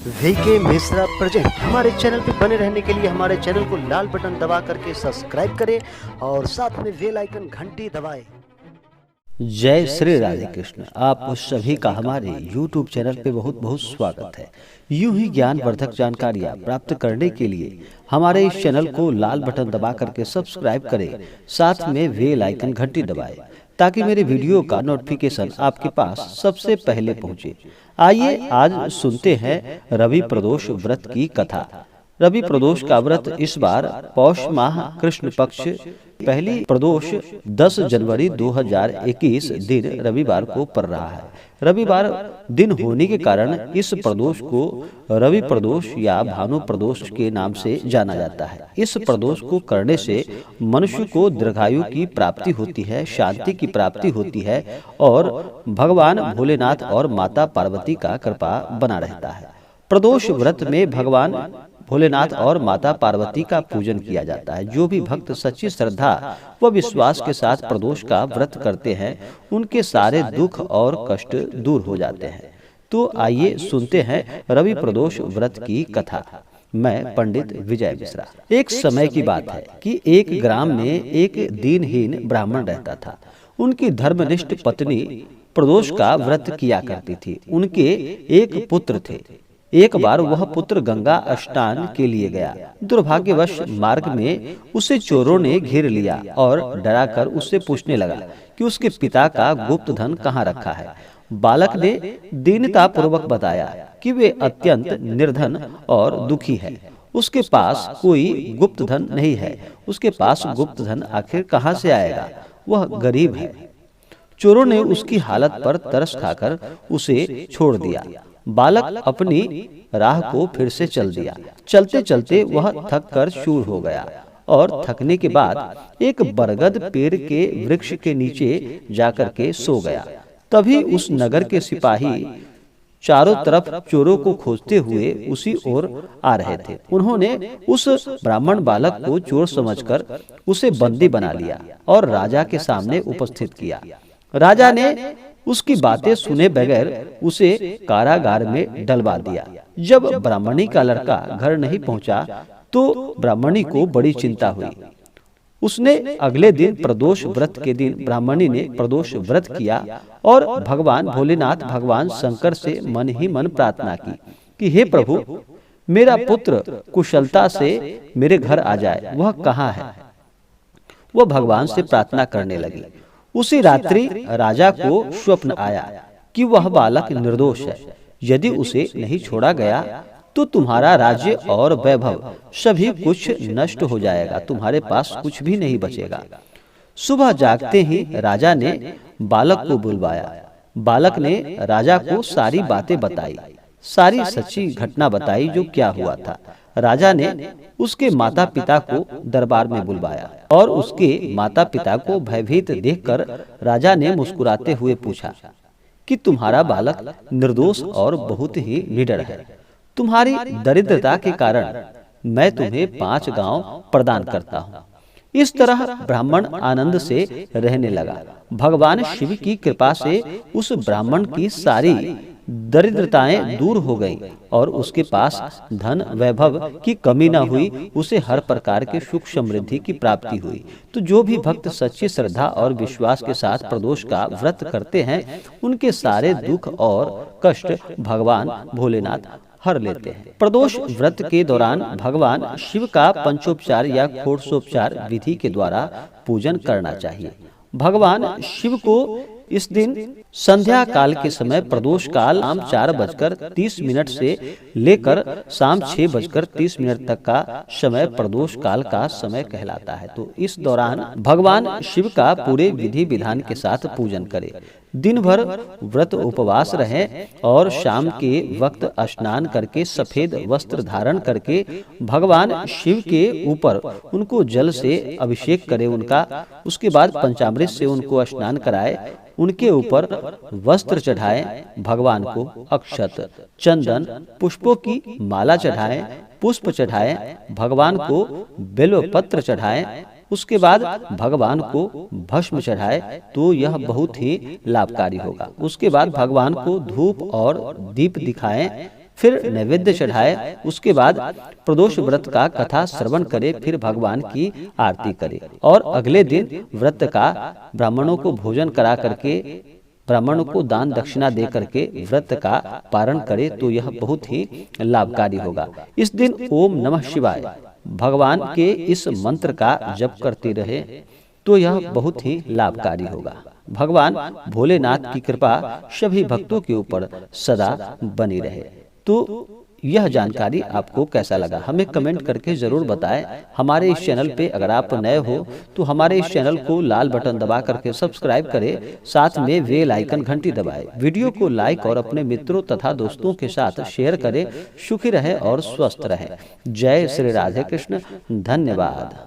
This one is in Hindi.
VK Mishra present. हमारे चैनल पे बने रहने के लिए हमारे चैनल को लाल बटन दबा करके सब्सक्राइब करें और साथ में बेल आइकन घंटी दबाएं। जय श्री राधे कृष्ण। आप सभी का हमारे YouTube चैनल पे बहुत बहुत स्वागत है। यूं ही ज्ञानवर्धक जानकारियां प्राप्त करने के लिए हमारे इस चैनल को लाल बटन दबा करके सब्सक्राइब करें, साथ में बेल आइकन घंटी दबाएं ताकि मेरे वीडियो का नोटिफिकेशन आपके पास सबसे पहले पहुंचे। आइए आज सुनते हैं रवि प्रदोष व्रत की कथा। रवि प्रदोष का व्रत इस बार पौष माह कृष्ण पक्ष पहली प्रदोष 10 जनवरी 2021 दिन रविवार को पड़ रहा है। रविवार दिन होने के कारण इस प्रदोष को रवि प्रदोष या भानु प्रदोष के नाम से जाना जाता है। इस प्रदोष को करने से मनुष्य को दीर्घायु की प्राप्ति होती है, शांति की प्राप्ति होती है और भगवान भोलेनाथ और माता पार्वती का कृपा बना रहता है। प्रदोष व्रत में भगवान भोलेनाथ और माता पार्वती का पूजन किया जाता है। जो भी भक्त सच्ची श्रद्धा व विश्वास के साथ प्रदोष का व्रत करते हैं उनके सारे दुख और कष्ट दूर हो जाते हैं। तो आइए सुनते हैं रवि प्रदोष व्रत की कथा। मैं पंडित विजय मिश्रा। एक समय की बात है कि एक ग्राम में एक दीनहीन ब्राह्मण रहता था। उनकी धर्मनिष्ठ पत्नी प्रदोष का व्रत किया करती थी। उनके एक पुत्र थे। एक बार वह पुत्र गंगा स्नान के लिए गया। दुर्भाग्यवश मार्ग में उसे चोरों ने घेर लिया और डराकर उससे पूछने लगा कि उसके पिता का गुप्त धन कहाँ रखा है। बालक ने दीनता पूर्वक बताया कि वे अत्यंत निर्धन और दुखी है। उसके पास कोई गुप्त धन नहीं है। उसके पास गुप्त धन आखिर कहाँ से आएगा? वह गरीब है। चोरों ने उसकी हालत पर तरस खाकर उसे छोड़ दिया। बालक अपनी राह को फिर से चल दिया। चलते चलते वह थक कर चूर हो गया और थकने के बाद एक बरगद पेड़ के वृक्ष के नीचे जाकर के सो गया। तभी उस नगर के सिपाही चारों तरफ चोरों को खोजते हुए उसी ओर आ रहे थे। उन्होंने उस ब्राह्मण बालक को चोर समझकर उसे बंदी बना लिया और राजा के सामने उपस्थित किया। राजा ने उसकी बातें सुने बगैर उसे कारागार में डलवा दिया। जब ब्राह्मणी का लड़का घर नहीं पहुंचा तो ब्राह्मणी को बड़ी चिंता हुई। उसने अगले दिन प्रदोष व्रत के दिन ब्राह्मणी ने प्रदोष व्रत किया और भगवान भोलेनाथ भगवान शंकर से मन ही मन प्रार्थना की कि हे प्रभु, मेरा पुत्र कुशलता से मेरे घर आ जाए। वह कहाँ है? वह भगवान से प्रार्थना करने लगी। उसी रात्रि राजा को स्वप्न आया कि वह बालक निर्दोष है। यदि उसे नहीं छोड़ा गया तो तुम्हारा राज्य और वैभव सभी कुछ नष्ट हो जाएगा। तुम्हारे पास कुछ भी नहीं बचेगा। सुबह जागते ही राजा ने बालक को बुलवाया। बालक ने राजा को सारी बातें बताई, सारी सच्ची घटना बताई जो क्या हुआ था। राजा ने उसके माता पिता को दरबार में बुलवाया और उसके माता पिता को भयभीत देखकर राजा ने मुस्कुराते हुए पूछा कि तुम्हारा बालक निर्दोष और बहुत ही निडर है। तुम्हारी दरिद्रता के कारण मैं तुम्हें 5 गांव प्रदान करता हूँ। इस तरह ब्राह्मण आनंद से रहने लगा। भगवान शिव की कृपा से उस ब्राह्मण की सारी दरिद्रताएं दूर हो गई और उसके पास धन वैभव की कमी न हुई। उसे हर प्रकार के सुख समृद्धि की प्राप्ति हुई। तो जो भी भक्त सच्ची श्रद्धा और विश्वास के साथ प्रदोष का व्रत करते हैं उनके सारे दुख और कष्ट भगवान भोलेनाथ हर लेते हैं। प्रदोष व्रत के दौरान भगवान शिव का पंचोपचार या षोडशोपचार विधि के द्वारा पूजन करना चाहिए। भगवान शिव को इस दिन संध्या काल के समय प्रदोष काल शाम 4:30 से लेकर शाम 6:30 तक का समय प्रदोष काल का समय कहलाता है। तो इस दौरान भगवान शिव का पूरे विधि विधान के साथ पूजन करें। दिन भर व्रत उपवास रहें और शाम के वक्त स्नान करके सफेद वस्त्र धारण करके भगवान शिव के ऊपर उनको जल से अभिषेक करें। उसके बाद पंचामृत से उनको स्नान कराए। उनके ऊपर वस्त्र चढ़ाएं। भगवान को अक्षत, चंदन, पुष्पों की माला चढ़ाएं, पुष्प चढ़ाएं। भगवान को बेलपत्र चढ़ाएं। उसके बाद भगवान को भस्म चढ़ाए तो यह बहुत ही लाभकारी होगा। उसके बाद भगवान को धूप और दीप दिखाएं। फिर नैवेद्य चढ़ाए। उसके बाद प्रदोष व्रत का कथा श्रवण करे, फिर भगवान की आरती करे और अगले दिन व्रत का ब्राह्मणों को भोजन करा करके, ब्राह्मणों को दान दक्षिणा दे करके व्रत का पारण करे तो यह बहुत ही लाभकारी होगा। इस दिन ओम नमः शिवाय भगवान के इस मंत्र का जप करते रहे तो यह बहुत ही लाभकारी होगा। भगवान भोलेनाथ की कृपा सभी भक्तों के ऊपर सदा बनी रहे। तो यह जानकारी आपको कैसा लगा हमें कमेंट करके जरूर बताएं। हमारे इस चैनल पे अगर आप नए हो तो हमारे इस चैनल को लाल बटन दबा करके सब्सक्राइब करें, साथ में बेल आइकन घंटी दबाएं। वीडियो को लाइक और अपने मित्रों तथा दोस्तों के साथ शेयर करें। सुखी रहे और स्वस्थ रहे। जय श्री राधे कृष्ण। धन्यवाद।